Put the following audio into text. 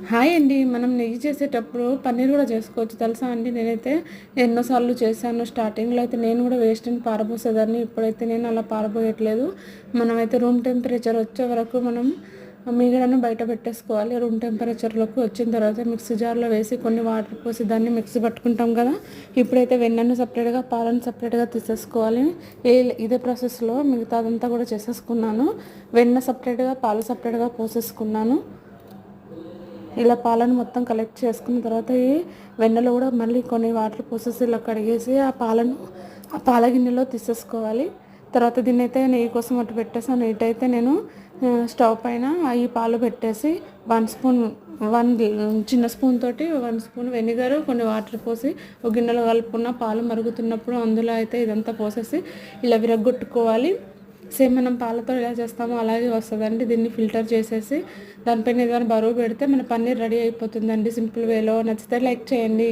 Hi అండి. మనం నెయ్యి చేసేటప్పుడు పన్నీర్ కూడా చేసుకోవచ్చు తెలుసా అండి. నేనైతే ఎన్నోసార్లు చేశాను. స్టార్టింగ్లో అయితే నేను కూడా వేస్ట్ అని పారబోసేదాన్ని. ఇప్పుడైతే నేను అలా పారబోయట్లేదు. మనమైతే రూమ్ టెంపరేచర్ వచ్చే వరకు మనం మిగడను బయట పెట్టేసుకోవాలి. రూమ్ టెంపరేచర్లోకి వచ్చిన తర్వాత మిక్సీ జార్లో వేసి కొన్ని వాటర్ పోసి దాన్ని మిక్సీ పట్టుకుంటాం కదా. ఇప్పుడైతే వెన్నను సపరేట్గా, పాలను సపరేట్గా తీసేసుకోవాలి. ఇదే ప్రాసెస్లో మిగతాదంతా కూడా చేసేసుకున్నాను. వెన్న సపరేట్గా, పాలు సపరేట్గా పోసేసుకున్నాను. ఇలా పాలను మొత్తం కలెక్ట్ చేసుకున్న తర్వాత ఈ వెన్నలో కూడా మళ్ళీ కొన్ని వాటర్ పోసేసి ఇలా కడిగేసి ఆ పాల గిన్నెలో తీసేసుకోవాలి. తర్వాత దీన్ని అయితే నెయ్యి కోసం అటు పెట్టేసాను. ఇటైతే నేను స్టవ్ పైన ఈ పాలు పెట్టేసి 1 చిన్న స్పూన్ తోటి 1 స్పూన్ వెనిగర్, కొన్ని వాటర్ పోసి ఒక గిన్నెలో కలుపుకున్న పాలు మరుగుతున్నప్పుడు అందులో అయితే ఇదంతా పోసేసి ఇలా విరగ్గొట్టుకోవాలి. సేమ్ మనం పాలతో ఎలా చేస్తామో అలాగే వస్తుందండి. దీన్ని ఫిల్టర్ చేసేసి దానిపైన ఏదైనా బరువు పెడితే మన పన్నీర్ రెడీ అయిపోతుందండి సింపుల్ వేలో. నచ్చితే లైక్ చేయండి.